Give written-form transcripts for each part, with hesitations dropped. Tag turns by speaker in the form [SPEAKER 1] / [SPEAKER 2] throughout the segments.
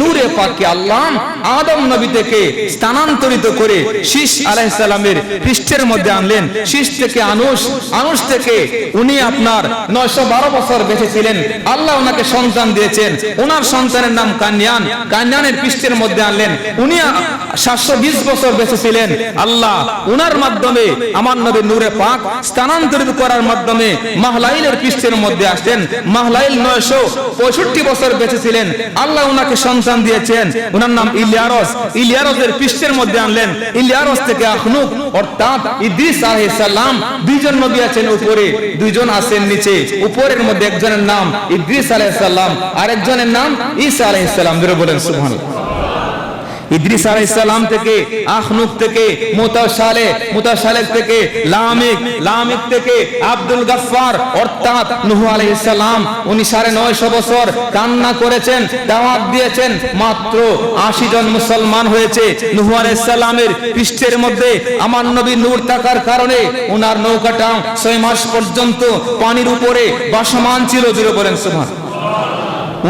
[SPEAKER 1] নূরে পাককে আল্লাহ আদম নবী থেকে স্থানান্তরিত করে শীষ আলাইহিস সালামের পৃষ্ঠের মধ্যে আনলেন। শীষ থেকে আনুশ থেকে উনি আপনার 912 বছর বেঁচে ছিলেন। আল্লাহ ওনাকে সন্তান দিয়েছেন, ওনার সন্তানের নাম কান্যানের পৃষ্ঠের মধ্যে আনলেন। উনি 720 বছর বেঁচে ছিলেন। আল্লাহ ওনার মাধ্যমে আমার নবীর নূরে পাক স্থানান্তরিত করার মাধ্যমে মাহলাইলের পৃষ্ঠের মধ্যে আসলেন। মাহলাইল 965 বছর বেঁচে ছিলেন। আল্লাহ ওনাকে সন্তান দিয়েছেন, ওনার নাম ইলিয়ারসের পৃষ্ঠের মধ্যে আনলেন। ইলিয়ারস থেকে আখনুক অর্থাৎ ইদ্রিস আলাইহিস সালাম, দুইজন নবী আছেন উপরে, দুইজন আছেন নিচে। উপরের মধ্যে একজনের নাম ইদ্রিস আলাইহিস সালাম, আরেকজনের নাম ঈসা আলাইহিস সালাম। ধরে বলেন সুবহানাল্লাহ। ইদ্রিস আলাইহিস সালাম থেকে আখনুক থেকে মুতাশালেক থেকে লামিক থেকে আব্দুল গাফফার অর্থাৎ নূহ আলাইহিস সালাম, উনি 950 বছর কান্না করেছেন, দাওয়াত দিয়েছেন, মাত্র 80 জন মুসলমান হয়েছে। নূহ আলাইহিস সালামের পৃষ্ঠের মধ্যে আমার নবী নূর থাকার কারণে ওনার নৌকাটা 6 মাস পর্যন্ত পানির উপরে ভাসমান ছিল। জোরে বলেন সুবহানাল্লাহ।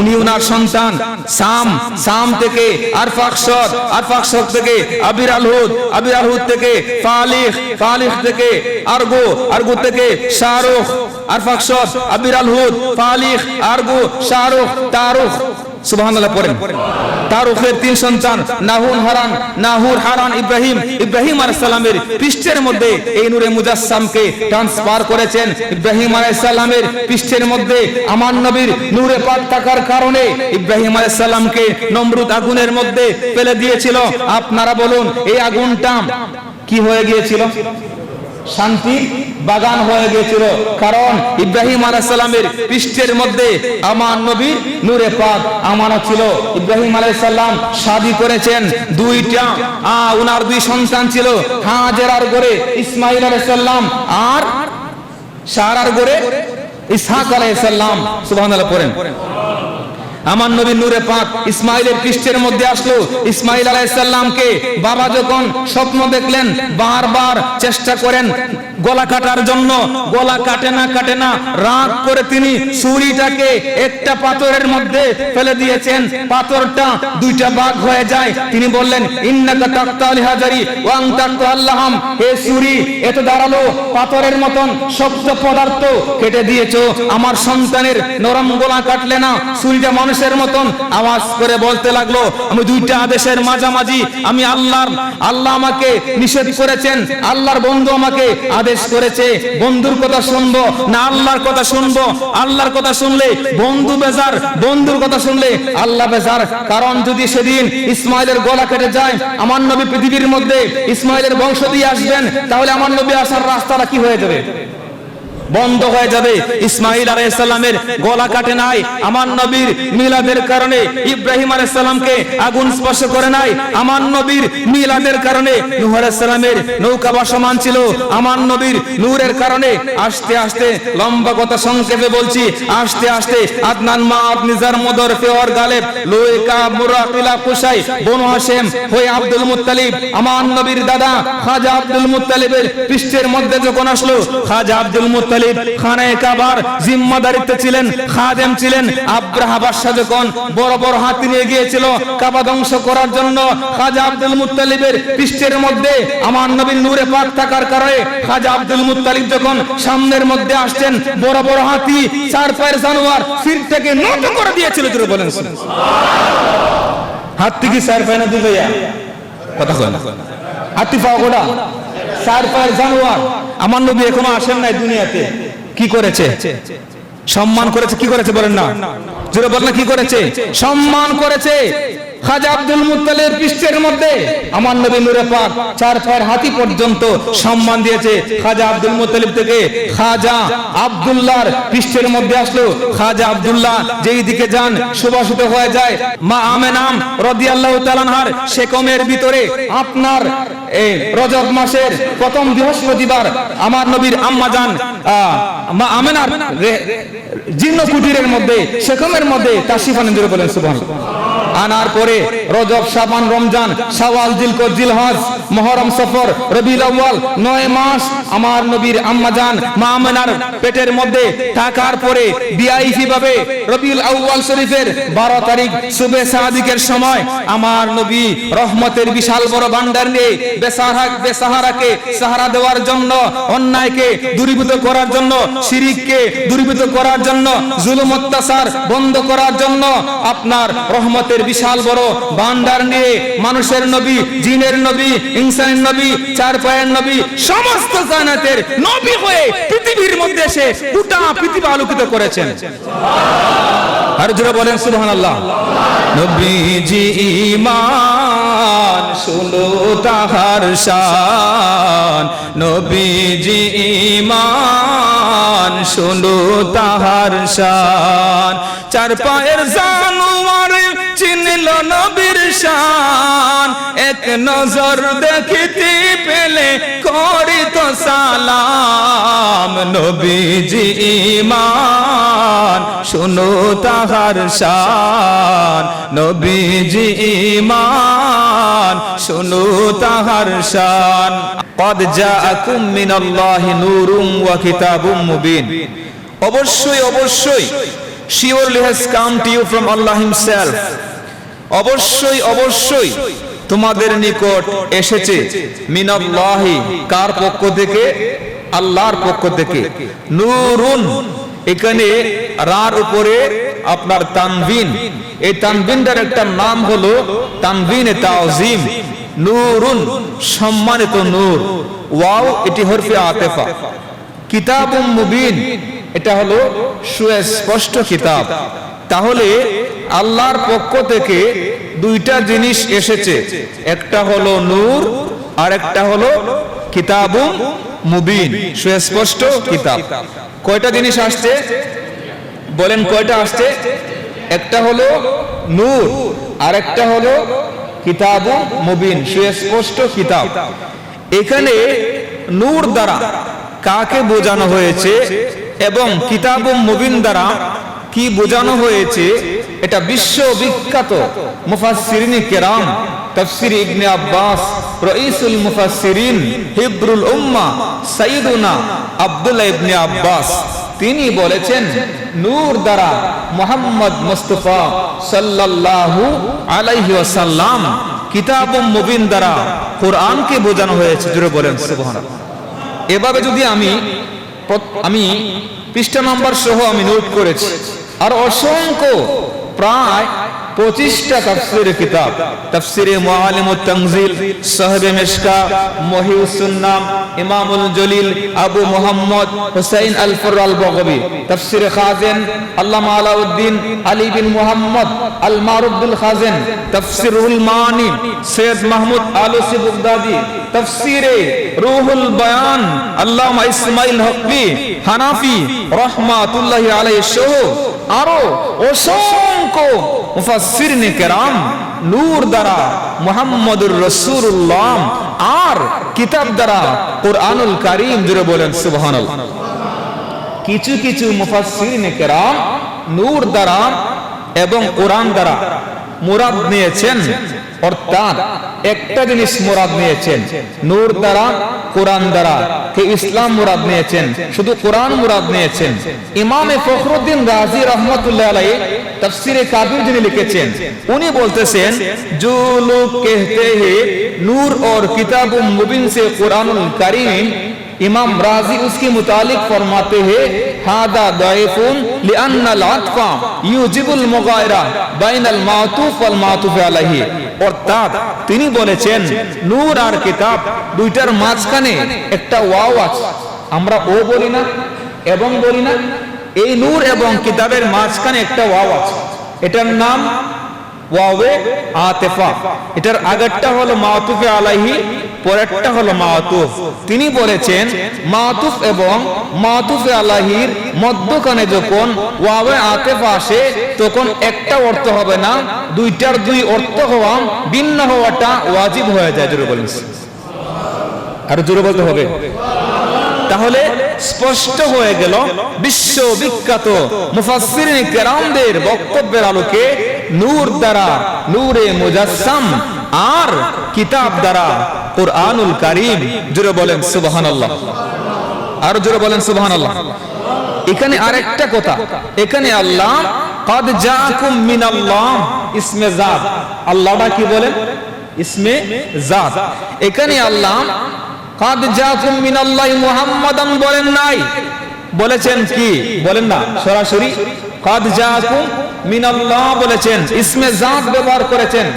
[SPEAKER 1] উনি ওনার সন্তান সাম থেকে আরফাকসদ থেকে আবির আলহুদ থেকে ফালিখ থেকে আরগো থেকে শাহরুখ, আরফাকসদ, আবির আলহুদ, ফালিখ, আরগো, শাহরুখ, তারুখ। সুবহানাল্লাহ পড়েন। তারুখের 3 সন্তান নাহুর, হারান, ইব্রাহিম আলাইহিস সালামের পৃষ্ঠের মধ্যে এই নূরে মুজাসসামকে ট্রান্সফার করেছেন। ইব্রাহিম আলাইহিস সালামের পৃষ্ঠের মধ্যে আমার নবীর নূরে পাক থাকার কারণে ইব্রাহিম আলাইহিস সালামকে নমরুদ আগুনের মধ্যে ফেলে দিয়েছিল। আপনারা বলুন এই আগুনটা কি হয়ে গিয়েছিল? শান্তি বাগান হয়ে গিয়েছিল। কারণ ইব্রাহিম আলাইহিস সালামের পৃষ্ঠের মধ্যে আমার নবীর নূরে পাক আমানত ছিল। ইব্রাহিম আলাইহিস সালাম শাদী করেছেন, দুইটা ওনার 2 সন্তান ছিল, হাজেরার ঘরে ইসমাঈল আলাইহিস সালাম আর সারার ঘরে ইসহাক আলাইহিস সালাম। সুবহানাল্লাহ পড়েন। আমার নবী নূরে পাক ইসমাইলের পৃষ্ঠের মধ্যে আসলো। ইসমাইল আলাইহিস সালামকে বাবা যখন স্বপ্ন দেখলেন, বারবার চেষ্টা করেন গলা কাটার জন্য, গলা কাটে না, রাগ করে তিনি ছুরিটাকে একটা পাথরের মধ্যে ফেলে দিয়েছেন। পাথরটা 2টা ভাগ হয়ে যায়। তিনি বললেন ইন্নাকা তাকতাল হাজারি ওয়া আনতা আল্লাহাম, হে ছুরি এত ধারালো পাথরের মতন শক্ত পদার্থ কেটে দিয়েছো, আমার সন্তানের নরম গলা কাটলে না। ছুরিটা মানুষের মতন আওয়াজ করে বলতে লাগলো, আমি 2টা আদেশের মাঝামাঝি, আমি আল্লাহ আমাকে নিষেধ করেছেন, আল্লাহর বন্ধু আমাকে আদেশ করেছে, বন্ধুর কথা শুনবো না আল্লাহর কথা শুনবো? আল্লাহর কথা শুনলে বন্ধু বেজার, বন্ধুর কথা শুনলে আল্লাহ বেজার। কারণ যদি সেদিন ইসমাইলের গলা কেটে যায়, আমার নবী পৃথিবীর মধ্যে ইসমাইলের বংশ দিয়ে আসবেন, তাহলে আমার নবী আসার রাস্তাটা কি হয়ে যাবে? বন্ধ হয়ে যাবে। ইসমাঈল আলাইহিস সালামের গলা কাটে নাই, আমার নবীর মিলাদের কারণে। ইব্রাহিম আলাইহিস সালামকে আগুন স্পর্শ করে নাই, আমার নবীর মিলাদের কারণে। নূহ আলাইহিস সালামের নৌকা ভাসমান ছিল, আমার নবীর নূরের কারণে। আস্তে আস্তে লম্বা কথা সংক্ষেপে বলছি, আস্তে আস্তে আদনান মাআদ নিজার মদর ফেওয়ার গালেব লুইকা মুরাকিলা কুসাই বনু হাশেম হয়ে আব্দুল মুত্তালিব, আমার নবীর দাদা খাজা আব্দুল মুত্তালিবের পৃষ্ঠের মধ্যে যখন আসলো, খাজা আব্দুল মুত্তালিব খানায়ে কাবার জিম্মাদারিতে ছিলেন, খাদেম ছিলেন। আব্রাহা বাদশা যখন বড় বড় হাতি নিয়ে গিয়েছিল কাবা ধ্বংস করার জন্য, খাজা আব্দুল মুত্তালিবের পৃষ্ঠের মধ্যে আমার নবীর নূরে পাক থাকার কারণে খাজা আব্দুল মুত্তালিব যখন সামনের মধ্যে আসছেন, বড় বড় হাতি 4 পায়ের জানোয়ার সির থেকে নত করে দিয়েছিল। জোরে বলেন হাতি কি 4 পায় না 2 পায়া? কথা কয় না, হাতি পাও গোটা 4 পায়ের জানোয়ার। আমার নবী এখনো আসেন নাই দুনিয়াতে, কি করেছে? সম্মান করেছে। কি করেছে বলেন না? জোরে বলেন না, কি করেছে? সম্মান করেছে। খাজা আব্দুল মুত্তালিবের পৃষ্ঠের মধ্যে আমার নবী নূরে পাক 4 পায়ের হাতি পর্যন্ত সম্মান দিয়েছে। খাজা আব্দুল মুত্তালিব থেকে খাজা আব্দুল্লাহর পৃষ্ঠের মধ্যে আসলো। খাজা আব্দুল্লাহ যেই দিকে যান সুবাসিত হয়ে যায়। মা আমেনাম রাদিয়াল্লাহু তাআলা আনহার শেকমের ভিতরে আপনার এই রজব মাসের প্রথম বৃহস্পতিবার আমার নবীর আম্মা জান মা আমেনার জীর্ণ কুটিরের মধ্যে শেকমের মধ্যে তাশরিফ আনেন। বলেন সুবহানাল্লাহ। আনার পরে রজব, শাবান, রমজান, শাওয়াল, জিলকদ, জিলহজ মুহররম, সফর, রবিউল আউয়াল, 9 মাস আমার নবীর আম্মাজান মা আমেনার পেটের মধ্যে থাকার পরে ভিআইপি ভাবে রবিউল আউয়াল শরীফের 12 তারিখ সুবে সাদিকের সময় আমার নবী রহমতের বিশাল বড় ভান্ডার নিয়ে বেসাহারাকে সাহারা দেওয়ার জন্য, অন্যায়কে দূরীভূত করার জন্য, শিরিককে দূরীভূত করার জন্য, জুলুম অত্যাচার বন্ধ করার জন্য আপনার রহমতের বিশাল বড় ভান্ডার নিয়ে মানুষের নবী, জিনের নবী, ইনসানের নবী, চার পায়ের নবী, সমস্ত কায়নাতের নবী হয়ে পৃথিবীর মধ্যে এসে গোটা পৃথিবী আলোকিত করেছেন। আর জোরে বলেন সুবহানাল্লাহ। নবীজি ঈমান শুনো তাহার শান, নবীজি ঈমান শুনো তাহার শান, চার পায়ের জানোয়ার চিনল নবীর শান, এক নজর দেখিতে পেলে করিত সালাম, নবীজি ঈমান শুনো তাহার শান, নবীজি ঈমান শুনো তাহার শান। قد جاءكم من الله نور وكتاب مبين, অবশ্যই অবশ্যই surely has come to you from Allah himself, অবশ্যই অবশ্যই তোমাদের নিকট এসেছে মিনাল্লাহি, কার পক্ষ থেকে? আল্লাহর পক্ষ থেকে। নূরুন, এখানে রার উপরে আপনার তানবিন, এই তানবিনটার একটা নাম হলো তানবিনে তাওজিম। নূরুন সম্মানিত নূর, ওয়াও এটি হরফে আতেফা। কিতাবুম মুবিন, এটা হলো সুস্পষ্ট কিতাব। তাহলে আল্লাহর পক্ষ থেকে দুইটা জিনিস এসেছে, একটা হলো নূর আর একটা হলো কিতাবুম মুবিন, সুস্পষ্ট কিতাব। কয়টা জিনিস আসছে বলেন, কয়টা আসছে? একটা হলো নূর আর একটা হলো কিতাবুম মুবিন, সুস্পষ্ট কিতাব। এখানে নূর দ্বারা কাকে বোঝানো হয়েছে এবং কিতাবুম মুবিন দ্বারা কি বোঝানো হয়েছে, এটা বিশ্ববিখ্যাত মুফাসসিরিন কেরাম, তাফসীর ইবনে আব্বাস, রাইসুল মুফাসসিরিন, হিব্রুল উম্মাহ, সাইয়্যিদুনা আব্দুল্লাহ ইবনে আব্বাস, তিনি বলেছেন নূর দ্বারা মুহাম্মদ মুস্তাফা সাল্লাল্লাহু আলাইহি ওয়াসাল্লাম, কিতাবুম মুবিন দ্বারা কোরআনকে বোঝানো হয়েছে। জোরে বলেন সুবহানাল্লাহ। এভাবে যদি আমি পৃষ্ঠা নাম্বার সহ আমি নোট করেছি, আর অসংখ্য প্রায় 25টা তাফসীরের কিতাব, তাফসীরে মুআল্লিমুত তানজিল, সাহিবে মিশকা, মুহিউস সুন্নাহ, ইমামুল জলিল আবু মুহাম্মদ হুসাইন আল ফুর আল বগবী, তাফসীরে খাজিন আল্লামা আলাউদ্দিন আলী বিন মুহাম্মদ আল মারুফ বিল খাজিন, তাফসীরুল মানি সৈয়দ মাহমুদ আলুসি বাগদাদি, তাফসীরে রুহুল বায়ান আল্লামা ইসমাইল হকবি হানাফি রাহমাতুল্লাহি আলাইহি সহ আরো অসংখ্য মুফাসসিরিন কেরাম নূর দ্বারা মুহাম্মদুর রাসূলুল্লাহ আর কিতাব দ্বারা কোরআনুল কারীম, জুড়ে বলেন সুবহানাল্লাহ। কিছু কিছু মুফাসসিরিন কেরাম নূর দ্বারা এবং কোরআন দ্বারা মুরাদ নিয়েছেন, অর্থাৎ একটা জিনিস মুরাদ নিয়েছেন, নূর দ্বারা কোরআন দ্বারা কে ইসলাম মুরাদ নিয়েছেন, শুধু কোরআন মুরাদ নিয়েছেন। ইমামে ফখরুদ্দিন রাজি রহমতুল্লাহ আলাইহি তাফসীরে কাবির যিনি লিখেছেন, উনি বলতেছেন जो लोग कहते हैं नूर और किताबुम मुबीन से कुरानुल करीम, इमाम राजी उसके मुतालिक फरमाते हैं हादा दाइफुन लिअन्नल अत्फा युजिबुल मुगायरा বাইনাল মাতুফ ওয়াল মাতুফ আলাইহি, অর্থাৎ তিনি বলেছেন নূর আর কিতাব দুইটার মাঝখানে একটা ওয়াও আছে, আমরা ও বলি না এবং বলি না, এই নূর এবং কিতাবের মাঝখানে একটা ওয়াও আছে, এটার নাম ওয়াওয়ে আতিফা। এটার আগেরটা হলো মাতুফে আলাইহি, পরেরটা হলো মাতুফ। তিনি বলেছেন মাতুফ এবং মাতুফে আলাইহির মধ্যখানে যখন ওয়াওয়ে আতিফা আসে তখন একটা অর্থ হবে না, দুইটার দুই অর্থ হওয়া, ভিন্ন হওয়াটা ওয়াজিব হয়ে যায়। জোরে বলেন, আর জোরে বলতে হবে। তাহলে স্পষ্ট হয়ে গেল বিশ্ববিখ্যাত মুফাসসিরিন কেরামদের বক্তব্যের আলোকে নূর দ্বারা নূরে মুজাসসাম আর কিতাব দ্বারা কুরআনুল কারীম। জোরে বলেন সুবহানাল্লাহ, আর জোরে বলেন সুবহানাল্লাহ। এখানে আরেকটা কথা, এখানে আল্লাহ قد جاءكم من الله ইসমে জাত, আল্লাহটা কি বলেন? ইসমে জাত। এখানে আল্লাহ قد جاءكم من الله মুহাম্মাদান বলেন নাই, বলেছেন কি? বলেন না, সরাসরি قد جاءكم من الله বলেছেন, ইসমে জাত ব্যবহার করেছেন।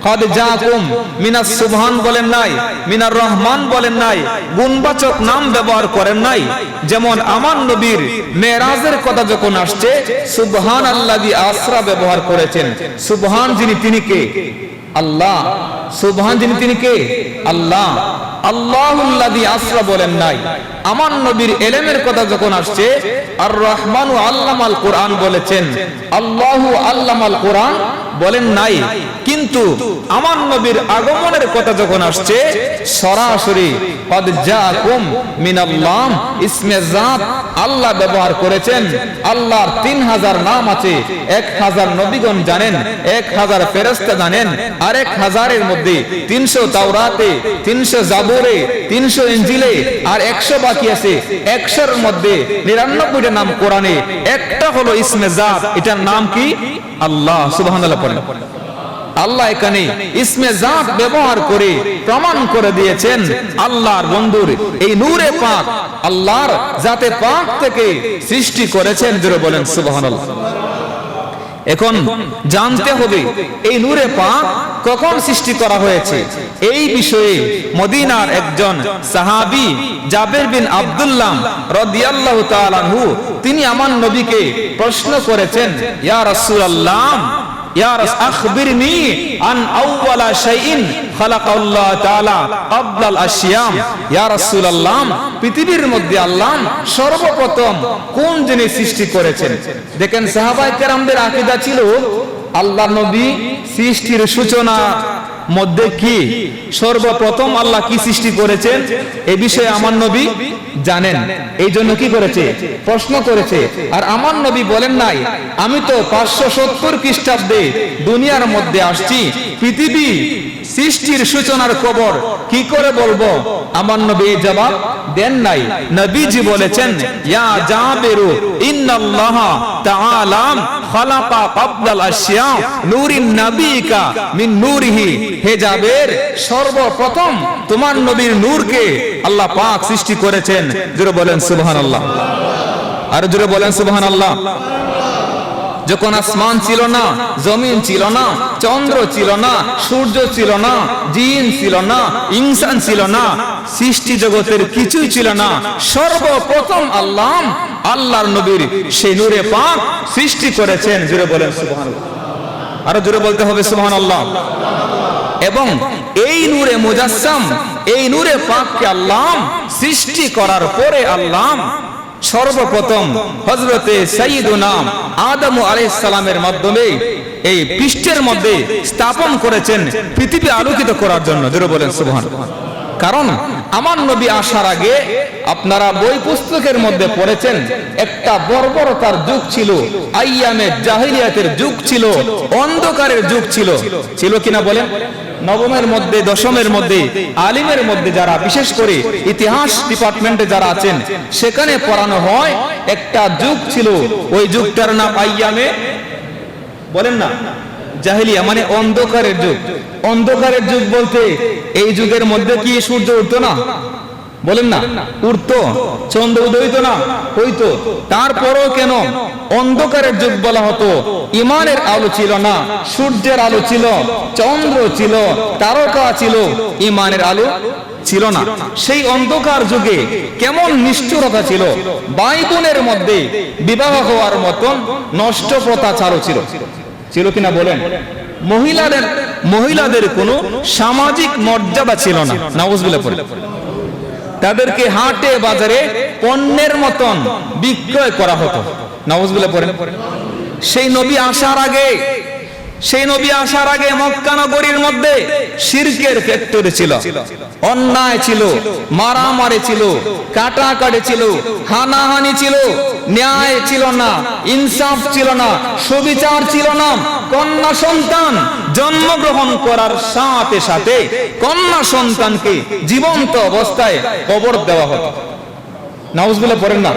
[SPEAKER 1] قد جاءكم মিনাস সুবহান বলেন নাই, মিনার রহমান বলেন নাই, গুণবাচক নাম ব্যবহার করেন নাই। যেমন আমার নবীর মেরাজের কথা যখন আসছে সুবহানাল্লাযী আসরা ব্যবহার করেছেন। সুবহান যিনি, তিনি কে? আল্লাহ। সুবহান যিনি, তিনি কে? আল্লাহ। আল্লাহুল্লাযী আসরা বলেন নাই। আমার নবীর ইলমের কথা যখন আসছে আর রহমানু আল্লামাল কোরআন বলেছেন, আল্লাহু আল্লামাল কোরআন বলেন নাই। কিন্তু আমার নবীর আগমনের কথা যখন আসছে সরাসরি قد جاءكم من الله ইসমে জাত আল্লাহ ব্যবহার করেছেন। আল্লাহর 3000 নাম আছে, 1000 নবীগণ জানেন, 1000 ফেরেশতা জানেন, আর 1000-এর মধ্যে 300 তাওরাতে, 300 জাবুরে, 300 ইনজিলে, আর 100 বাকি আছে। 100-এর মধ্যে 99টা নাম কোরআনে, একটা হলো ইসমে জাত, এটার নাম কি? আল্লাহ। সুবহানাল্লাহ পড়েন। আল্লাহ এখানে ইসমে জাত ব্যবহার করে প্রমাণ করে দিয়েছেন আল্লাহর বন্ধুর এই নূরে পাক আল্লাহর জাতে পাক থেকে সৃষ্টি করেছেন। জোরে বলেন সুবহানাল্লাহ। এখন জানতে হবে এই নূরে পাক কখন সৃষ্টি করা হয়েছে। এই বিষয়ে মদিনার একজন সাহাবী জাবের বিন আব্দুল্লাহ রাদিয়াল্লাহু তাআলা আনহু, তিনি আমার নবীকে প্রশ্ন করেছেন, ইয়া রাসূলুল্লাহ, ইয়া আখবিরনি আন আউওয়ালা শাইইন খালাকাল্লাহু তাআলা ক্বাবলাল আশিয়াম। ইয়া রাসূলুল্লাহ, পৃথিবীর মধ্যে আল্লাহ সর্বপ্রথম কোন জিনিস সৃষ্টি করেছেন? দেখেন সাহাবায়ে কেরামদের আকীদা ছিল আল্লাহর নবী সৃষ্টির সূচনা মধ্যে কি সর্বপ্রথম আল্লাহ কি সৃষ্টি করেছেন এই বিষয়ে আমার নবী জানেন। এই জন্য কি করেছে? প্রশ্ন করেছে। আর আমার নবী বলেন নাই আমি তো 570 খ্রিস্টাব্দে দুনিয়ার মধ্যে আসছি, পৃথিবী সৃষ্টির সূচনার খবর কি করে বলবো? আমার নবী এই জবাব দেন নাই। নবীজি বলেছেন, ইয়া জাবিরু ইন্নাল্লাহা তাআলা খালাকা ক্বাবলাল আশিয়া নূরিন নাবিকা মিন নূরিহি। হে জাবের, সর্বপ্রথম তোমার নবীর নূরকে আল্লাহ পাক সৃষ্টি করেছেন। জোরে বলেন সুবহানাল্লাহ, আর জোরে বলেন সুবহানাল্লাহ। যখন আসমান ছিল না, জমিন ছিল না, চন্দ্র ছিল না, সূর্য ছিল না, জিন ছিল না, ইনসান ছিল না, সৃষ্টি জগতের কিছুই ছিল না, সর্বপ্রথম আল্লাহ আল্লাহর নবীর সেই নূরে পাক সৃষ্টি করেছেন। জোরে বলেন সুবহানাল্লাহ, আরো জোরে বলতে হবে সুবহানাল্লাহ। এবং এই নূরে মুজাসসাম, এই নূরে পাককে আল্লাহ সৃষ্টি করার পরে আল্লাহ সর্বপ্রথম হযরতে সাইয়্যিদুনা আদম আলাইহিস সালামের মাধ্যমে এই পৃষ্ঠের মধ্যে স্থাপন করেছেন পৃথিবী আলোকিত করার জন্য। জোরে বলেন সুবহানাল্লাহ। কারণ আমার নবী আসার আগে আপনারা বই পুস্তকের মধ্যে পড়েছেন একটা বর্বরতার যুগ ছিল, আইয়ামে জাহিলিয়াতের যুগ ছিল, অন্ধকারের যুগ ছিল। ছিল কিনা বলেন? নবমের মধ্যে, দশমের মধ্যে, আলিমের মধ্যে যারা, বিশেষ করে ইতিহাস ডিপার্টমেন্টে যারা আছেন, সেখানে পড়ানো হয় একটা যুগ ছিল, ওই যুগটার নাম আইয়ামে বলেন না জাহিলিয়া, মানে অন্ধকারের যুগ। অন্ধকারের যুগ বলতে এই যুগের মধ্যে কি সূর্য উঠতো না? বলেন না, উঠতো। চন্দ্র উদয় হইতো না? হইতো। তারপরও কেন অন্ধকারের যুগ বলা হতো? ইমানের আলো ছিল না, সূর্যের আলো ছিল, চন্দ্র ছিল, তারকা ছিল, ইমানের আলো ছিল না। সেই অন্ধকার যুগে কেমন নিষ্ঠুরতা ছিল, ভাই বোনের মধ্যে বিবাহ হওয়ার মতন নষ্ট প্রথা চালু ছিল। ছিল কিনা বলেন? মহিলাদের কোনো সামাজিক মর্যাদা ছিল না। নাউজুবিল্লাহ পড়ে। তাদেরকে হাটে বাজারে পণ্যের মতন বিক্রয় করা হতো। নাউজুবিল্লাহ পড়ে। সেই নবী আসার আগে সেই নবী আসার আগে মক্কা নগরীর মধ্যে শিরকের ফ্যাক্টরি ছিল, অন্যায় ছিল, মারামারি ছিল, কাটাকাটি ছিল, হানাহানি ছিল, ন্যায় ছিল না, ইনসাফ ছিল না, সুবিচার ছিল না। কন্যা সন্তান জন্মগ্রহণ করার সাথে সাথে কন্যা সন্তানকে জীবন্ত অবস্থায় কবর দেওয়া হতো। নাউজুবিল্লাহ পড়েন না।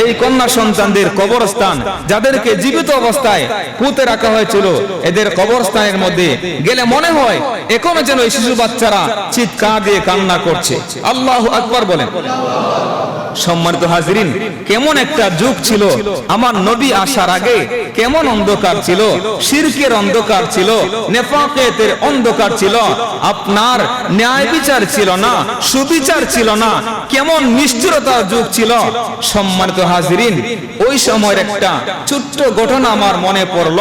[SPEAKER 1] এই কন্যা সন্তানদের কবরস্থান, যাদেরকে জীবিত অবস্থায় পুঁতে রাখা হয়েছিল, এদের কবরস্থানের মধ্যে গেলে মনে হয় এখনো যেন এই শিশু বাচ্চারা চিৎকার দিয়ে কান্না করছে। আল্লাহু আকবার বলেন। সম্মানিত হাজিরিন, কেমন একটা যুগ ছিল আমার নবী আসার আগে, কেমন অন্ধকার ছিল, শিরকের অন্ধকার ছিল, নেফাকেতের অন্ধকার ছিল, আপনার ন্যায় বিচার ছিল না, সুবিচার ছিল না, কেমন নিষ্ঠুরতার যুগ ছিল। সম্মানিত হাজিরিন, ওই সময়ের একটা ছোট্ট ঘটনা আমার মনে পড়ল।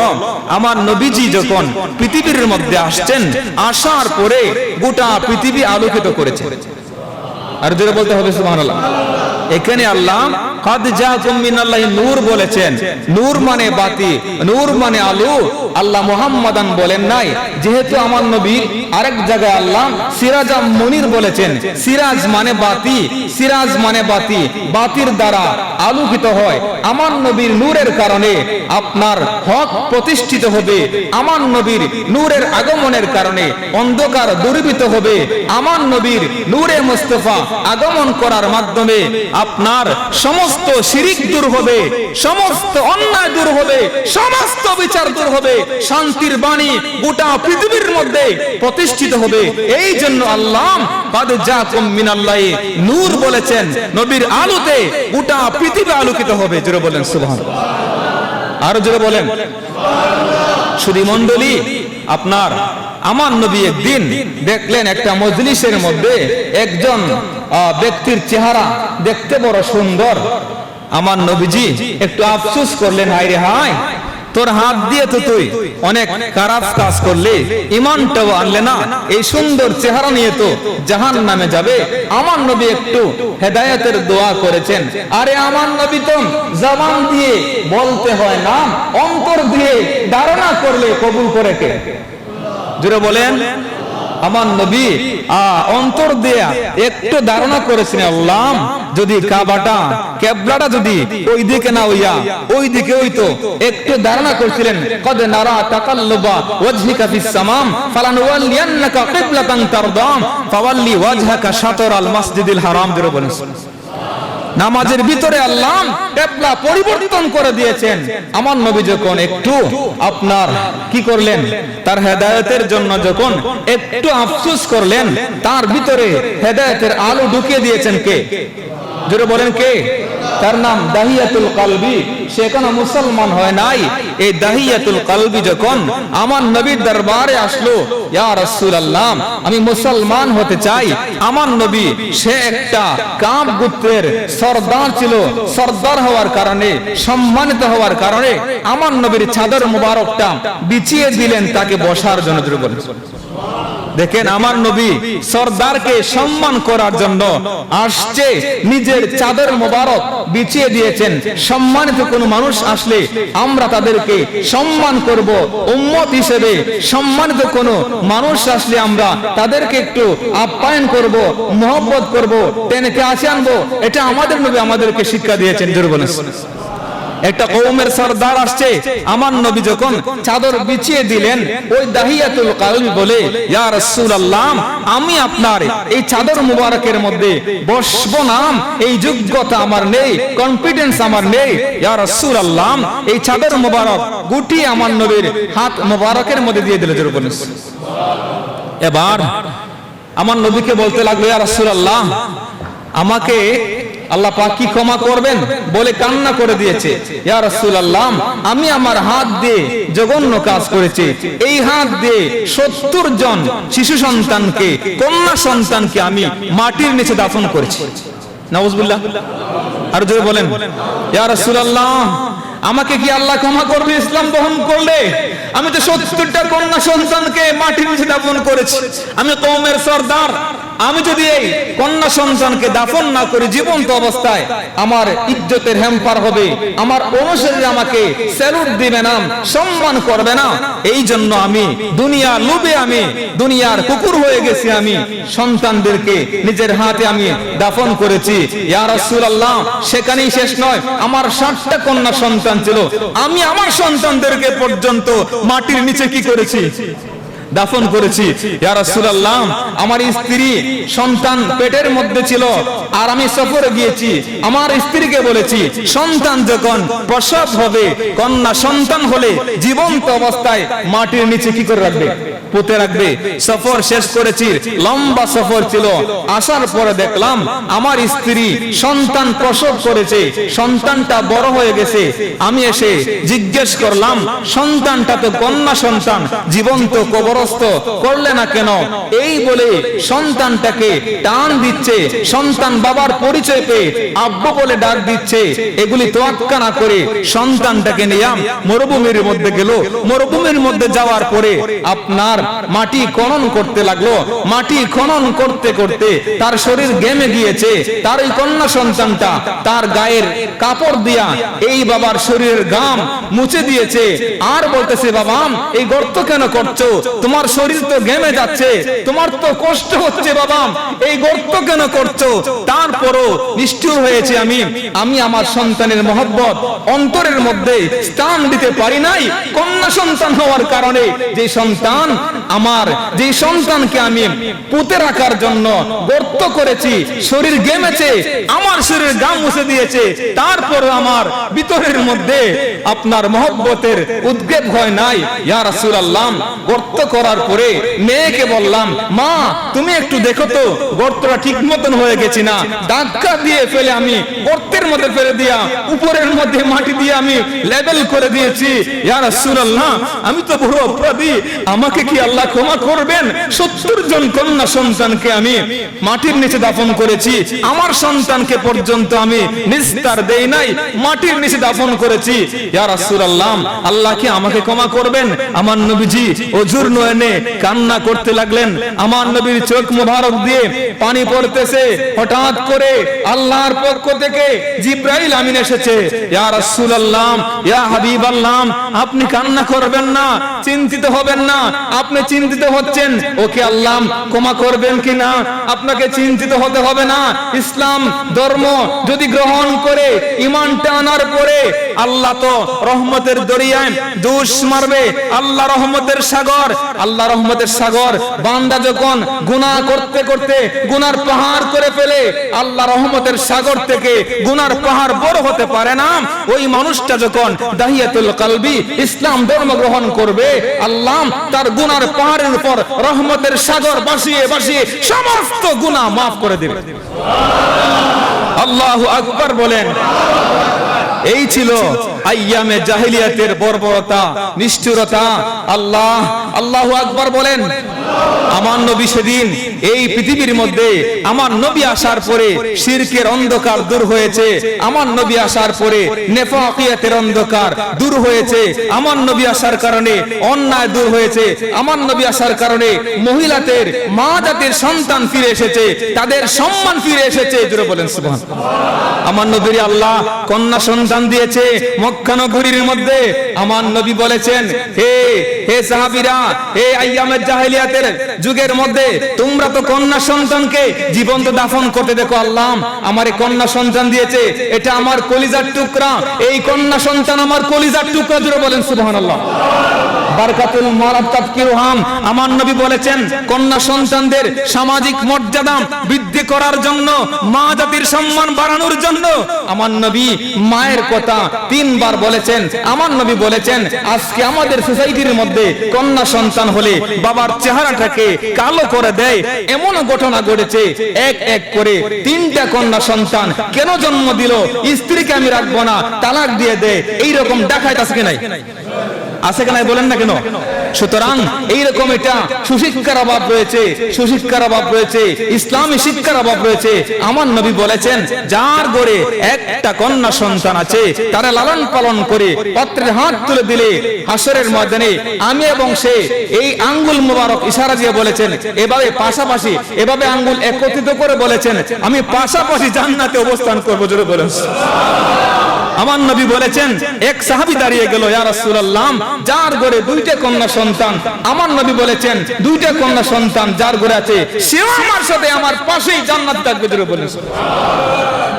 [SPEAKER 1] আমার নবীজি যখন পৃথিবীর মধ্যে আসছেন, আসার পরে গোটা পৃথিবী আলোকিত করেছে। আর জোরে বলতে হবে সুবহানাল্লাহ। এখানে আল্লাহ কাদ জাআকুম মিনাল্লাহি নূর বলেছেন। নূর মানে বাতি, নূর মানে আলো। আল্লাহ মুহাম্মাদান বলেন নাই। যেহেতু আমার নবী আরেক জায়গায় আল্লাহ সিরাজাম মুনির বলেছেন। সিরাজ মানে বাতি, সিরাজ মানে বাতি, বাতির দ্বারা আলোকিত হয়। আমার নবীর নূরের কারণে আপনার হক প্রতিষ্ঠিত হবে। আমার নবীর নূরের আগমনের কারণে অন্ধকার দূরীভূত হবে। আমার নবীর নূরে মুস্তাফা আগমন করার মাধ্যমে আপনার সমস্ত শিরিক দূর হবে, সমস্ত অন্যায় দূর হবে, সমস্ত বিচার দূর হবে, শান্তির বাণী গোটা পৃথিবীর মধ্যে প্রতিষ্ঠিত হবে। এই জন্য আল্লাহ কাদ জাআকুম মিনাল্লাহি নূর বলেছেন। নবীর আলোতে গোটা পৃথিবী আলোকিত হবে। জোরে বলেন সুবহানাল্লাহ। আরো জোরে বলেন সুবহানাল্লাহ। সুধী মণ্ডলী, আপনার আমার নবী একদিন দেখলেন একটা মজলিসের মধ্যে একজন ব্যক্তির চেহারা দেখতে বড় সুন্দর। আমার নবীজি একটু আফসোস করলেন, হায় রে হায়, তোর হাত দিয়ে তো তুই অনেক খারাপ কাজ করলে, ঈমানটাও আনলে না, এই সুন্দর চেহারা নিয়ে তো জাহান্নামে যাবে। আমার নবী একটু হেদায়েতের দোয়া করেছেন। আরে আমার নবী তো জবান দিয়ে বলতে হয় না, অন্তর দিয়ে ধারণা করলে কবুল করে কে? জোরে বলেন। আমার নবী অন্তর দেয়া একটু ধারণা করেছেন, আল্লাহ যদি কাবাটা কিবলাটা যদি ওই দিকে না হইয়া ওই দিকে হইতো, একটু ধারণা করছিলেন। কদ নারা তাকাল্লুবা ওয়াজহিকা ফিস সামাম ফালানুওয়াল্লিয়ান্নাকা কিবলাতান তারদাম ফাওয়াল্লি ওয়াজহাকা শাতরাল মাসজিদিল হারাম। জোরে বলেন। নামাজের ভিতরে আল্লাহ কিবলা পরিবর্তন করে দিয়েছেন। আমার নবী যখন একটু আপনার কি করলেন, তার হেদায়েতের জন্য যখন একটু আফসোস করলেন, তার ভিতরে হেদায়েতের আলো ঢুকিয়ে দিয়েছেন কে? জোরে বলেন কে? তার নাম দাহিয়াতুল কলবি। সে এখনো মুসলমান হয় নাই। এই দাহিয়াতুল কলবি যখন আমার নবীর দরবারে আসলো, ইয়া রাসূলুল্লাহ, আমি মুসলমান হতে চাই। আমার নবী সে একটা কাব গোত্রের সরদার ছিল। সরদার হওয়ার কারণে, সম্মানিত হওয়ার কারণে আমার নবীর চাদর মুবারকটা বিছিয়ে দিলেন তাকে বসার জন্য। জোরে বলেন। দেখেন, আমার নবী সরদারকে সম্মান করার জন্য আসছে, নিজের চাদর মোবারক বিছিয়ে দিয়েছেন। সম্মানিত কোন মানুষ আসলে আমরা তাদেরকে সম্মান করব উম্মত হিসেবে। সম্মানিত কোন মানুষ আসলে আমরা তাদেরকে একটু আপ্যায়ন করব, মহব্বত করব, টেনে কাছে আনবো। এটা আমাদের নবী আমাদেরকে শিক্ষা দিয়েছেন। জোরে বলেন। একটা কওমের সরদার আসছে, আমার নবী যখন চাদর বিছিয়ে দিলেন, ওই দাহিয়াতুল কলবি বলে, ইয়া রাসূলুল্লাহ, আমি আপনার এই চাদর মুবারকের মধ্যে বসবো না, এই যোগ্যতা আমার নেই, কনফিডেন্স আমার নেই। ইয়া রাসূলুল্লাহ, এই চাদর মুবারক গুটিয়ে আমার নবীর হাত মুবারকের মধ্যে দিয়ে দিলেন। জোরে বলেন। এবার আমার নবীকে বলতে লাগলো, ইয়া রাসূলুল্লাহ, আমাকে আল্লাহ পাক কি ক্ষমা করবেন বলে কান্না করে দিয়েছে। ইয়া রাসূলুল্লাহ, আমি আমার হাত দিয়ে জঘন্য কাজ করেছি। এই হাত দিয়ে 70 জন শিশু সন্তানকে, কন্যা সন্তানকে আমি মাটির নিচে দাফন করেছি। নাউজুবিল্লাহ। আর জোরে বলেন, ইয়া রাসূলুল্লাহ, আমাকে কি আল্লাহ ক্ষমা করবে ইসলাম গ্রহণ করলে? আমি তো 70টা কন্যা সন্তানকে মাটির নিচে দাফন করেছি। আমি কওমের সরদার, আমি যদি এই কন্যা সন্তানকে দাফন না করি জীবন্ত অবস্থায়, আমার ইজ্জতের হ্যাম্পার হবে, আমার অনুসারী আমাকে স্যালুট দিবে না, সম্মান করবে না। এই জন্য আমি দুনিয়ার লোভে, আমি দুনিয়ার কুকুর হয়ে গেছি, আমি সন্তানদেরকে নিজের হাতে আমি দাফন করেছি। ইয়া রাসূলুল্লাহ, সেখানেই শেষ নয়, আমার 60টা কন্যা সন্তান ছিল, আমি আমার সন্তানদেরকে পর্যন্ত মাটির নিচে কি করেছি? দাফন করেছি। ইয়া রাসূলুল্লাহ, আমার স্ত্রী সন্তান পেটের মধ্যে ছিল, আর আমি সফরে গিয়েছি, আমার স্ত্রীকে বলেছি সন্তান যখন প্রসব হবে, কন্যা সন্তান হলে জীবন্ত অবস্থায় মাটির নিচে কি করে রাখবে? পুঁতে রাখবে। সফর শেষ করেছি, লম্বা সফর ছিল। আসার পরে দেখলাম আমার স্ত্রী সন্তান প্রসব করেছে, সন্তানটা বড় হয়ে গেছে। আমি এসে জিজ্ঞেস করলাম, সন্তানটা তো কন্যা সন্তান, জীবন্ত কবরস্থ করলে না কেন? এই বলে সন্তানটাকে টান দিচ্ছে, সন্তান বাবার পরিচয় পেয়ে আব্বু বলে ডাক দিচ্ছে। এগুলি তোয়াক্কা না করে সন্তানটাকে নিয়ে মরুভূমির মধ্যে গেল। মরুভূমির মধ্যে যাওয়ার পরে আপনার মাটি খনন করতে লাগলো। মাটি খনন করতে করতে তার শরীর ঘেমে গিয়েছে। তার এই কন্যা সন্তানটা তার গায়ের কাপড় দিয়া এই বাবার শরীরের ঘাম মুছে দিয়েছে, আর বলতেছে, বাবা এই গর্ত কেন করছো? তোমার শরীর তো ঘেমে যাচ্ছে, তোমার তো কষ্ট হচ্ছে, বাবা এই গর্ত কেন করছো? তারপরও নিষ্ঠুর হয়েছে আমি আমার সন্তানের মহব্বত অন্তরের মধ্যে স্থান দিতে পারি নাই। কন্যা সন্তান হওয়ার কারণে যে সন্তান আমার, যে সন্তানকে আমি পুঁতে রাখার জন্য গর্ত করেছি, শরীর ঘেমেছে, আমার শরীর ঘাম মুছে দিয়েছে, তারপর আমার ভিতরের মধ্যে আপনার মহব্বতের উদ্বেগ হয় নাই। ইয়া রাসূলুল্লাহ, গর্ত করার পরে মেয়েকে বললাম, মা তুমি একটু দেখো তো গর্তটা ঠিক মতন হয়ে গেছে না। ধাক্কা দিয়ে ফেলে আমি গর্তের মধ্যে ফেলে দিয়া উপরের মধ্যে মাটি দিয়ে আমি লেভেল করে দিয়েছি। ইয়া রাসূলুল্লাহ, আমি তো বড় অপরাধী, আমাকে কি আল্লাহ ক্ষমা করবেন? 70 জন কন্যা সন্তানকে আমি মাটির নিচে দাফন করেছি, আমার সন্তানকে পর্যন্ত আমি নিস্তার দেই নাই, মাটির নিচে দাফন করেছি। ইয়া রাসূলুল্লাহ, আল্লাহ কি আমাকে ক্ষমা করবেন? আমার নবীজি ওযুর নয়নে কান্না করতে লাগলেন। আমার নবীর চোখ মুবারক দিয়ে পানি পড়তেছে। হঠাৎ করে আল্লাহর পক্ষ থেকে জিবরাইল আমিন এসেছে। ইয়া রাসূলুল্লাহ, ইয়া হাবিবাল্লাহ, আপনি কান্না করবেন না, চিন্তিত হবেন না। আপনি চিন্তিত হচ্ছেন ওকে আল্লাহ ক্ষমা করবেন কিনা, আপনাকে চিন্তিত হতে হবে না। ইসলাম ধর্ম যদি গ্রহণ করে ঈমানটা আনার পরে আল্লাহ তো রহমতের দরিয়ায় দুষ মারবে। আল্লাহ রহমতের সাগর, আল্লাহ রহমতের সাগর। বান্দা যখন গুনাহ করতে করতে গুনার পাহাড় করে ফেলে, আল্লাহ রহমতের সাগর থেকে গুনার পাহাড় বড় হতে পারে না। ওই মানুষটা যখন দাহিয়াতুল কলবি ইসলাম ধর্ম গ্রহণ করবে, আল্লাহ তার গুনার পাহাড়ের উপর রহমতের সাগর ভাসিয়ে ভাসিয়ে সমস্ত গুনাহ মাফ করে দেবে। আল্লাহু আকবার বলেন। এই ছিল আইয়ামে জাহেলিয়াতের বর্বরতা, নিষ্ঠুরতা। আল্লাহ আল্লাহু আকবার বলেন। আমার নবী সেদিন এই পৃথিবীর মধ্যে, আমার নবী আসার পরে শিরকের অন্ধকার দূর হয়েছে, আমার নবী আসার পরে নেফাকিয়াতের অন্ধকার দূর হয়েছে, আমার নবী আসার কারণে অন্যায় দূর হয়েছে, আমার নবী আসার কারণে মহিলাদের, মা জাতির সন্তান ফিরে এসেছে, তাদের সম্মান ফিরে এসেছে। জোরে বলেন সুবহানাল্লাহ। আমার নবীর আল্লাহ কন্যা সন্তান দিয়েছে মক্কা নগরীর মধ্যে। আমার নবী বলেছেন, হে হে সাহাবীরা, হে আইয়ামে জাহেলিয়াতের যুগের মধ্যে তোমরা তো কন্যা সন্তানকে জীবন্ত দাফন করতে দেখো। আল্লাহ আমারে কন্যা সন্তান দিয়েছে, এটা আমার কলিজার টুকরা, এই কন্যা সন্তান আমার কলিজার টুকরা। জোরে বলেন সুবহানাল্লাহ। বারকাতুল মারাকাত কিরহাম। আমার নবী বলেছেন, কন্যা সন্তানদের সামাজিক মর্যাদা বৃদ্ধি করার জন্য, মা জাতির সম্মান বাড়ানোর জন্য আমার নবী মায়ের কথা 3 বার বলেছেন। আমার নবী বলেছেন, আজকে আমাদের সোসাইটির মধ্যে কন্যা সন্তান হলে বাবার চেহারাটাকে কালো করে দেয়, এমন ঘটনা ঘটেছে। এক এক করে 3টা কন্যা সন্তান কেন জন্ম দিল? স্ত্রীকে আমি রাখবো না, তালাক দিয়ে দেয়, এইরকম ডাকাইত আছে কি নাই? আছে কিনা বলেন না কেন? সুতরাং এইরকম এটা সুশিক্ষার অভাব রয়েছে, সুশিক্ষার অভাব রয়েছে, ইসলামী শিক্ষার অভাব রয়েছে। আমার নবী বলেছেন, যার ঘরে একটা কন্যা সন্তান আছে তারা লালন পালন করে পাত্রের হাত তুলে দিলে হাসরের ময়দানে আমি এবং সে, এই আঙ্গুল মুবারক ইশারা দিয়ে বলেছেন, এভাবে পাশাপাশি, এভাবে আঙ্গুল একত্রিত করে বলেছেন, আমি পাশাপাশি জান্নাতে অবস্থান করবো। জোরে বলেন। আমার নবী বলেছেন, এক সাহাবী দাঁড়িয়ে গেল, ইয়া রাসূলুল্লাহ, যার ঘরে দুইটা কন্যা সন্তান, আমার নবী বলেছেন দুইটা কন্যা সন্তান যার ঘরে আছে সেও আমার সাথে আমার পাশেই জান্নাতে থাকবে। জোরে বলেন।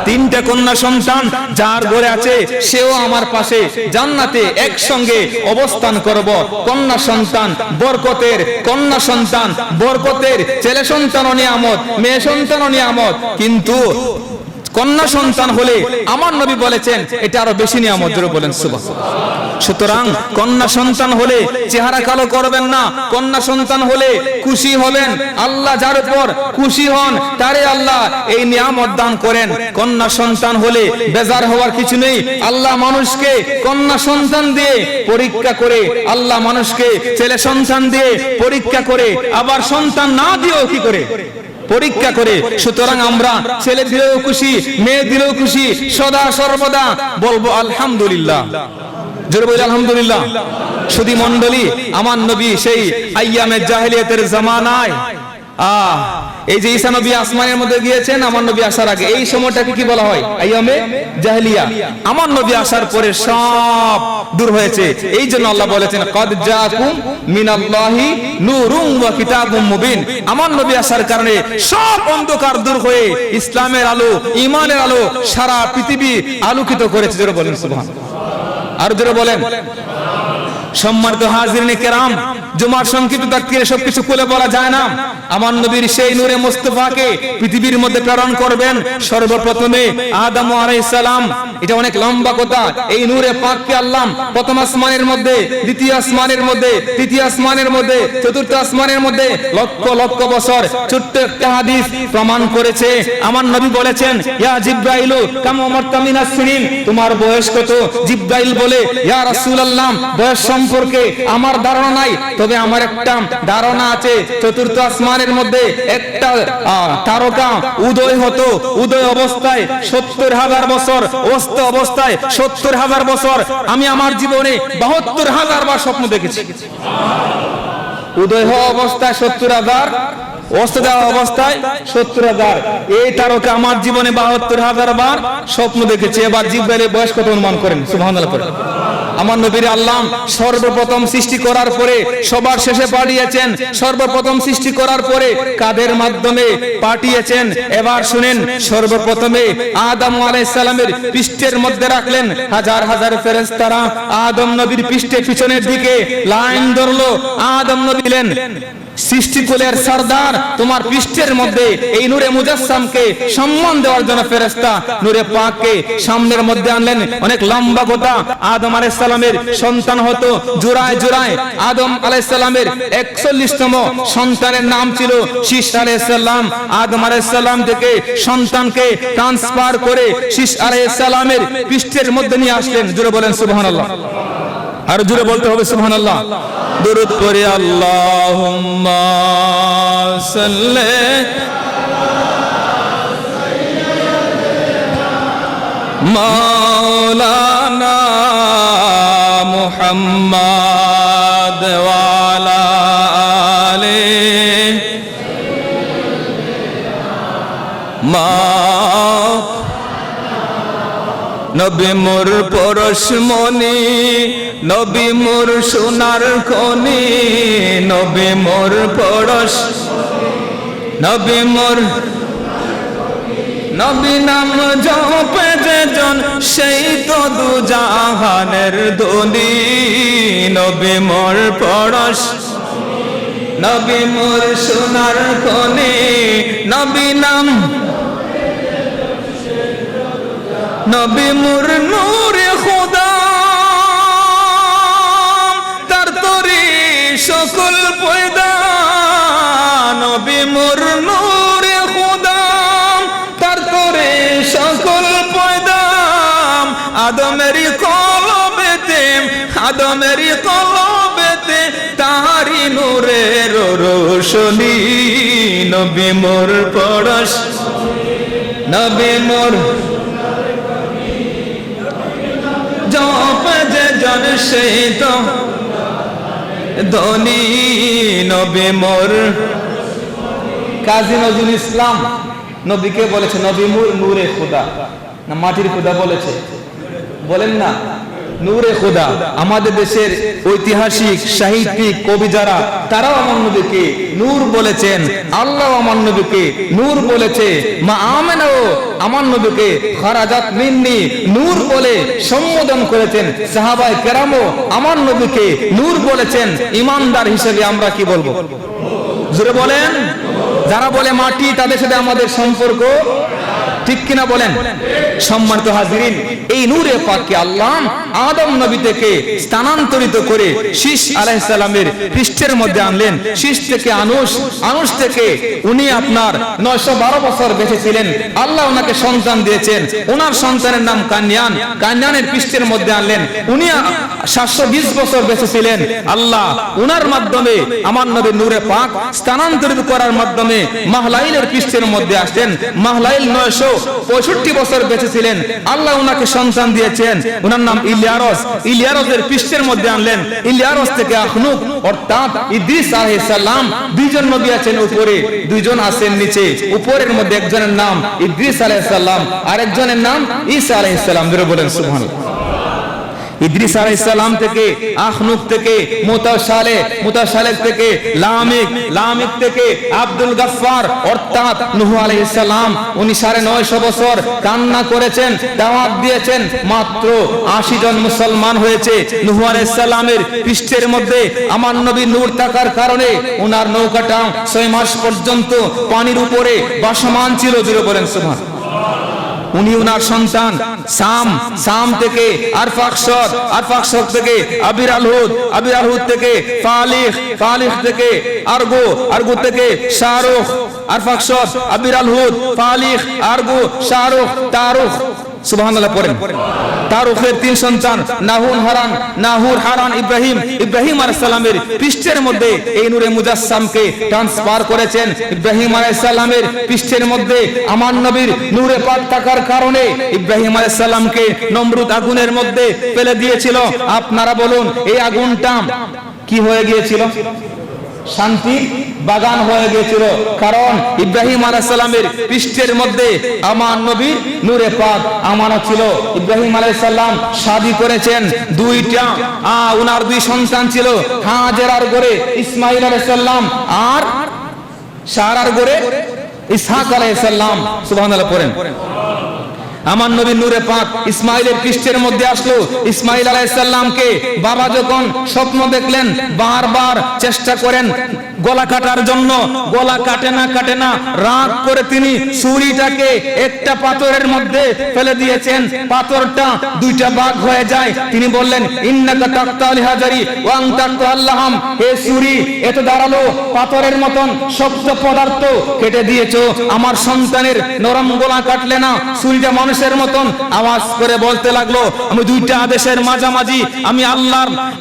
[SPEAKER 1] তিনটা কন্যা সন্তান যার ঘরে আছে সেও আমার পাশে জান্নাতে একসঙ্গে অবস্থান করব। কন্যা সন্তান বরকতের, কন্যা সন্তান বরকতের, ছেলে সন্তানও নিয়ামত, মেয়ে সন্তানও নিয়ামত, কিন্তু কন্যা সন্তান হলে আমার নবী বলেছেন এটা আরো বেশি নিয়ামত। জোরে বলেন সুবহানাল্লাহ। সুতরাং কন্যা সন্তান হলে চেহারা কালো করবেন না, কন্যা সন্তান হলে খুশি হবেন। আল্লাহ যার উপর খুশি হন তারে আল্লাহ এই নিয়ামত দান করেন। কন্যা সন্তান হলে বেজার হওয়ার কিছু নেই। আল্লাহ মানুষকে কন্যা সন্তান দিয়ে পরীক্ষা করে, আল্লাহ মানুষকে ছেলে সন্তান দিয়ে পরীক্ষা করে, আবার সন্তান না দিয়েও কি করে পরীক্ষা করে। সুতরাং আমরা ছেলে দিলেও খুশি, মেয়ে দিলেও খুশি, সদা সর্বদা বলবো আলহামদুলিল্লাহ। জোরে বলি আলহামদুলিল্লাহ। সুধী মণ্ডলী, আমার নবী সেই আইয়ামে জাহেলিয়াতের জামানায় এই যে ঈসা নবী আসমানের মধ্যে গিয়েছেন, আমার নবী আসার আগে এই সময়টাকে কি বলা হয়? আইয়ামে জাহেলিয়া। আমার নবী আসার পরে সব দূর হয়েছে। এই জন্য আল্লাহ বলেছেন, কদ জাকুম মিনাল্লাহি নূরুন ওয়া কিতাবুম মুবিন। আমার নবী আসার কারণে সব অন্ধকার দূর হয়ে ইসলামের আলো, ঈমানের আলো সারা পৃথিবী আলোকিত করেছে। জোরে বলেন সুবহানাল্লাহ। আর জোরে বলেন। সম্মানিত হাজিরিনে কেরাম, জুমার সংক্ষিপ্ত তাকরীরে সবকিছু খুলে বলা যায় না। আমার নবীর সেই নূরে মুস্তাফাকে পৃথিবীর মধ্যে প্রেরণ করবেন সর্বপ্রথমে আদম আলাইহিস সালাম। এটা অনেক লম্বা কথা। এই নূরে পাককে আল্লাহ প্রথম আসমানের মধ্যে, দ্বিতীয় আসমানের মধ্যে, তৃতীয় আসমানের মধ্যে, চতুর্থ আসমানের মধ্যে লক্ষ লক্ষ বছর, ছোট্ট একটা হাদিস প্রমাণ করেছে। আমার নবী বলেছেন, ইয়া জিবরাইলু কাম উমারতা মিনাস সিনিন, তোমার বয়স কত? জিবরাইল বলে, ইয়া রাসূলুল্লাহ, বয়স সম্পর্কে আমার ধারণা নাই, তবে আমার একটা ধারণা আছে। চতুর্থ আসমানের মধ্যে একটা তারকা উদয় হতো, উদয় অবস্থায় ৭০,০০০ বছর, অস্ত অবস্থায় ৭০,০০০ বছর। আমি আমার জীবনে ৭২,০০০ বার স্বপ্ন দেখেছি। উদয় হওয়া অবস্থায় ৭০,০০০, অস্ত দেওয়া অবস্থায় ৭০,০০০। এই তারকা আমার জীবনে ৭২,০০০ বার স্বপ্ন দেখেছে। এবার জিবরাইলের বয়স কত অনুমান করেন? সুবহানাল্লাহ। আমার নবীর আল্লাহ সর্বপ্রথম সৃষ্টি করার পরে সবার শেষে পাঠিয়েছেন। সর্বপ্রথম সৃষ্টি করার পরে কাদের মাধ্যমে পাঠিয়েছেন? এবার শুনেন। সর্বপ্রথমে আদম আলাইহিস সালামের পৃষ্ঠের মধ্যে রাখলেন। হাজার হাজার ফেরেশতারা আদম নবীর পৃষ্ঠে পিছনের দিকে লাইন ধরলো। আদম নবী বললেন, সৃষ্টিকুলের সরদার, তোমার পৃষ্ঠের মধ্যে এই নূরে মুজাসসামকে সম্মান দেওয়ার জন্য ফেরেশতা নূরে পাককে সামনের মধ্যে আনলেন। অনেক লম্বা কথা। আদম আলাইহিস সালামের সন্তান হতো জোড়ায় জোড়ায়। আদম আলাইহিস সালামের ৪১তম সন্তানের নাম ছিল শীশ আলাইহিস সালাম। আদম আলাইহিস সালাম থেকে সন্তানকে ট্রান্সফার করে শীশ আলাইহিস সালামের পৃষ্ঠের মধ্যে নিয়ে আসলেন। জোরে বলেন সুবহানাল্লাহ। আর জোরে বলতে হবে সুবহানাল্লাহ। দুরূদ পড়ে আল্লাহুম্মা সাল্লি মাওলানা মুহাম্মাদ ওয়া আলা আলিহি নবী মোর পরশমণি, নবী মোর সোনার খনি, নবী মোর পরশ, নবী মোর, নবী নাম জপে যেজন সেই তো দু জাহানের ধনী। নবী মোর পরশ, নবী মোর সোনার খনি, নবী নাম, নবী মোর নূরে খোদা, তার তরি সকল পয়দা। নবী মোর নূরে খোদা, তার তরি সকল পয়দা। আদমেরই কলবেতে, আদমেরই কলব রোশনী, নবী মোর পরশ, নবী মোর জপ যে জন সেই তো ধনী, নবী মোর। কাজী নজরুল ইসলাম নবীকে বলেছে নবী নূরে খোদা, না মাটির খোদা বলেছে? বলেন না, নূরে খোদা। আমাদের দেশের ঐতিহাসিক সাহিত্যিক কবি যারা, তারাও আমার নবীকে নূর বলেছেন। আল্লাহ আমার নবীকে নূর বলেছে। মা আমেনাও আমার নবীকে খারাজাত মিন্নি নূর বলে সম্বোধন করেছেন। সাহাবায়ে কেরামও আমার নবীকে নূর বলেছেন। ইমানদার হিসেবে আমরা কি বলবো? জোরে বলেন। যারা বলে মাটি, তাদের সাথে আমাদের সম্পর্ক ঠিক কিনা বলেন? সম্মানিত হাজিরিন, এই নূরে পাককে আল্লাহ আদম নবী থেকে স্থানান্তরিত করে শীষ আলাইহিস সালামের পৃষ্ঠের মধ্যে আনলেন। শীষ থেকে আনুশ, আনুশ থেকে উনি আপনার 912 বছর বেঁচে ছিলেন। আল্লাহ ওনাকে সন্তান দিয়েছেন। ওনার সন্তানের নাম কান্যান। কান্যানের পৃষ্ঠের মধ্যে আনলেন। উনি 720 বছর বেঁচে ছিলেন। আল্লাহ ওনার মাধ্যমে আমার নবী নূরে পাক স্থানান্তরিত করার মাধ্যমে মাহলাইলের পৃষ্ঠের মধ্যে আসলেন। মাহলাইল 965 বছর বেঁচে ছিলেন। আল্লাহ ওনাকে সন্তান দিয়েছেন। ওনার নাম ইলিয়ারস। ইলিয়ারসের পৃষ্ঠের মধ্যে আনলেন। ইলিয়ারস থেকে আখনুক অর্থাৎ ইদ্রিস আলাইহিস সালাম। দুইজন নবী আছেন উপরে, দুইজন আছেন নিচে। উপরের মধ্যে একজনের নাম ইদ্রিস আলাইহিস সালাম, আরেকজনের নাম ঈসা আলাইহিস সালাম। ধরে বলেন সুবহানাল্লাহ। ইদ্রিস আলাইহিস সালাম থেকে আখনুক থেকে মুতাশালে, মুতাশালে থেকে লামিক, লামিক থেকে আব্দুল গাফফার অর্থাৎ নূহ আলাইহিস সালাম। উনি 950 বছর কান্না করেছেন, দাওয়াত দিয়েছেন। মাত্র 80 জন মুসলমান হয়েছে। নূহ আলাইহিস সালামের পৃষ্ঠের মধ্যে আমার নবী নূর থাকার কারণে ওনার নৌকাটা 6 মাস পর্যন্ত পানির উপরে ভাসমান ছিল। জোরে বলেন সুবহানাল্লাহ। উনি ওনার সন্তান সাম, সাম থেকে আরফাকশদ, আরফাকশদ থেকে আবির আল হুদ, আবির আল হুদ থেকে ফালিখ, ফালিখ থেকে আরগো, আরগো থেকে শাহরুখ, আরফাকশদ, আবির আল হুদ, ফালিখ, আরগো, শাহরুখ, তারুখ। সুবহানাল্লাহ পড়েন। তারুখের 3 সন্তান নাহুর, হারান, নাহুর, হারান, ইব্রাহিম। ইব্রাহিম আলাইহিস সালামের পৃষ্ঠের মধ্যে এই নূরে মুজাসসামকে ট্রান্সফার করেছেন। ইব্রাহিম আলাইহিস সালামের পৃষ্ঠের মধ্যে আমার নবীর নূরে পাক থাকার কারণে ইব্রাহিম আলাইহিস সালামকে নমরুদ আগুনের মধ্যে ফেলে দিয়েছিল। আপনারা বলুন, এই আগুনটা কি হয়ে গিয়েছিল? শান্তি বাগান হয়ে গিয়েছিল। কারণ ইব্রাহিম আলাইহিস সালামের পৃষ্ঠের মধ্যে আমার নবীর নূরে পাক আমানত ছিল। ইব্রাহিম আলাইহিস সালাম শাদী করেছেন দুইটা। ওনার 2 সন্তান ছিল, হাজেরার ঘরে ইসমাঈল আলাইহিস সালাম আর সারার ঘরে ইসহাক আলাইহিস সালাম। সুবহানাল্লাহ পড়েন। আমার নবী নূরে পাক ইসমাইলের পৃষ্ঠের মধ্যে আসলো। ইসমাইল আলাইহিস সালামকে বাবা যখন স্বপ্ন দেখলেন, বারবার চেষ্টা করেন গলা কাটার জন্য, গলা কাটে না, রাগ করে তিনি ছুরিটাকে একটা পাথরের মধ্যে ফেলে দিয়েছেন। পাথরটা 2টা ভাগ হয়ে যায়। তিনি বললেন, ইন্নাকা তাকতালি হাজারি ওয়া আনতা আল্লাহাম। হে ছুরি, এত ধারালো পাথরের মতন শক্ত পদার্থ কেটে দিয়েছো, আমার সন্তানের নরম গলা কাটলে না। ছুরিটা মানুষের মতন আওয়াজ করে বলতে লাগলো, আমি 2টা আদেশের মাঝামাঝি, আমি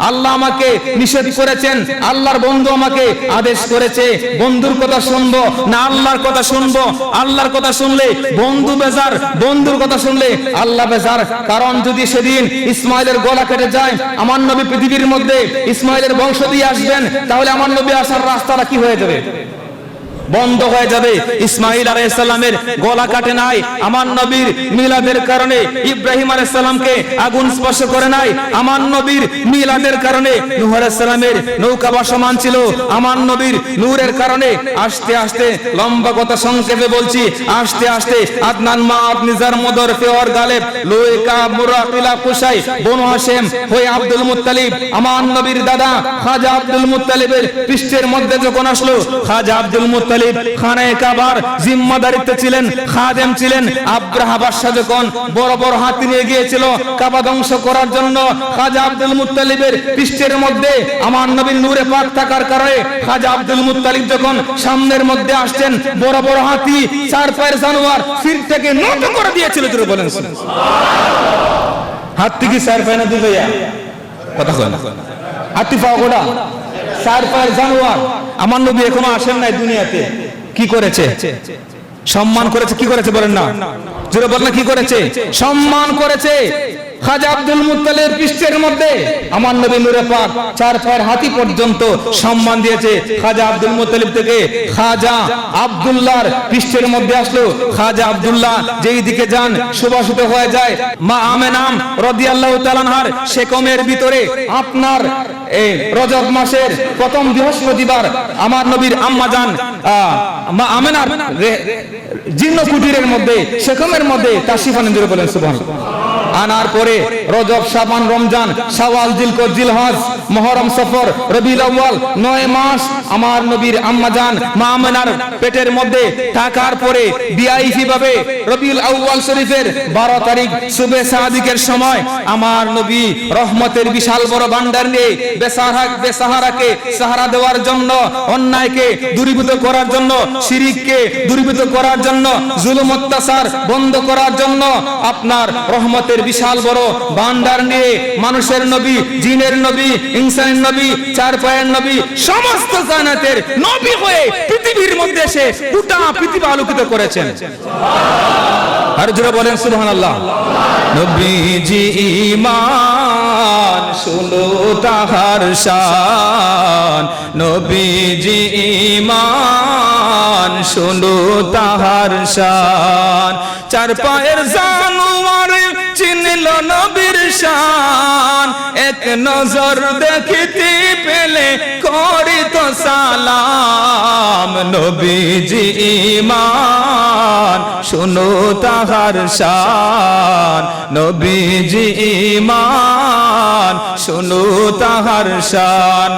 [SPEAKER 1] আল্লাহ আমাকে নিষেধ করেছেন, আল্লাহর বন্ধু আমাকে আদেশ করেছে। বন্ধুর কথা শুনবো না আল্লাহর কথা শুনবো? আল্লাহর কথা শুনলে বন্ধু বেজার, বন্ধুর কথা শুনলে আল্লাহ বেজার। কারণ যদি সেদিন ইসমাইলের গলা কেটে যায়, আমার নবী পৃথিবীর মধ্যে ইসমাইলের বংশ দিয়ে আসবেন, তাহলে আমার নবী আসার রাস্তাটা কি হয়ে যাবে? বন্ধ হয়ে যাবে। ইসমাঈল আলাইহিস সালামের গলা কাটে নাই, আমার নবীর মিলাদের কারণে। ইব্রাহিম আলাইহিস সালামকে আগুন স্পর্শ করে নাই, আমার নবীর মিলাদের কারণে। নূহ আলাইহিস সালামের নৌকা ভাসমান ছিল, আমার নবীর নূরের কারণে। আস্তে আস্তে, লম্বা কথা সংক্ষেপে বলছি, আস্তে আস্তে আদনান, মাআদ, নিজার, মদর, ফেওয়ার, গালেব, লুইকা, মুরাকিলা, কুসাই, বনু হাশেম হয়ে আব্দুল মুত্তালিব, আমার নবীর দাদা খাজা আব্দুল মুত্তালিবের পৃষ্ঠের মধ্যে যখন আসলো, খাজা আব্দুল মুত্তালিব খানায়ে কাবার জিম্মাদারিতে ছিলেন, খাদেম ছিলেন। আব্রাহা বাদশা যখন বড় বড় হাতি নিয়ে গিয়েছিল কাবা ধ্বংস করার জন্য, খাজা আব্দুল মুত্তালিবের পৃষ্ঠের মধ্যে আমার নবীর নূরে পাক থাকার কারণে খাজা আব্দুল মুত্তালিব যখন সামনের মধ্যে আসছেন, বড় বড় হাতি, 4 পায়ের জানোয়ার সির থেকে নত করে দিয়েছিল। জোরে বলেন হাতি কি 4 পায় না 2 পায়া? কথা কয় না। হাতি পাওয়া গোটা 4 পায়ের জানোয়ার। আমার নবী এখনো আসেন নাই দুনিয়াতে, কি করেছে? সম্মান করেছে। কি করেছে বলেন না, জোরে বলেন না, কি করেছে? সম্মান করেছে। খাজা আব্দুল মুত্তালিবের পৃষ্ঠের মধ্যে আমার নবী নূরে পাক 4 পায়ের হাতি পর্যন্ত সম্মান দিয়েছে। খাজা আব্দুল মুত্তালিব থেকে খাজা আব্দুল্লাহর পৃষ্ঠের মধ্যে আসলো। খাজা আব্দুল্লাহ যেই দিকে যান সুবাসিত হয়ে যায়। মা আমেনাম রাদিয়াল্লাহু তাআলা আনহার সেকমের ভিতরে আপনার এই রজব মাসের প্রথম বৃহস্পতিবার আমার নবীর আম্মা জান মা আমেনার জীর্ণ কুটিরের মধ্যে সেকমের মধ্যে তাশরিফ আনেন, জোরে বলেন সুবহানাল্লাহ। আনার পরে রজব, শাবান, রমজান, শাওয়াল, জিলকদ, জিলহজ, মুহররম, সফর, রবিউল আউয়াল 9 মাস আমার নবীর আম্মা জান মা আমেনার পেটের মধ্যে থাকার পরে ভিআইপি ভাবে রবিউল আউয়াল শরীফের 12 তারিখ সুবে সাদিকের সময় আমার নবী রহমতের বিশাল বড় ভান্ডার নিয়ে বেসাহারাকে সাহারা দেওয়ার জন্য, অন্যায়কে দূরীভূত করার জন্য, শিরিককে দূরীভূত করার জন্য, জুলুম অত্যাচার বন্ধ করার জন্য আপনার রহমতের বিশাল বড় ভান্ডার নিয়ে মানুষের নবী, জিনের নবী, ইনসানের নবী, 4 পায়ের নবী, সমস্ত জান্নাতের নবী হয়ে পৃথিবীর মধ্যে এসে গোটা পৃথিবী আলোকিত করেছেন। আর জোরে বলেন সুবহানাল্লাহ। নবীজি ঈমান শুনো তাহার শান, নবীজি ঈমান শুনো তাহার শান। 4 পায়ের জানোয়ার চিনল নবীর শান, এক নজর দেখিতে পেলে করিত সালাম। নবীজি ঈমান শুনো তাহার শান, নবীজি ঈমান শুনো তাহার শান।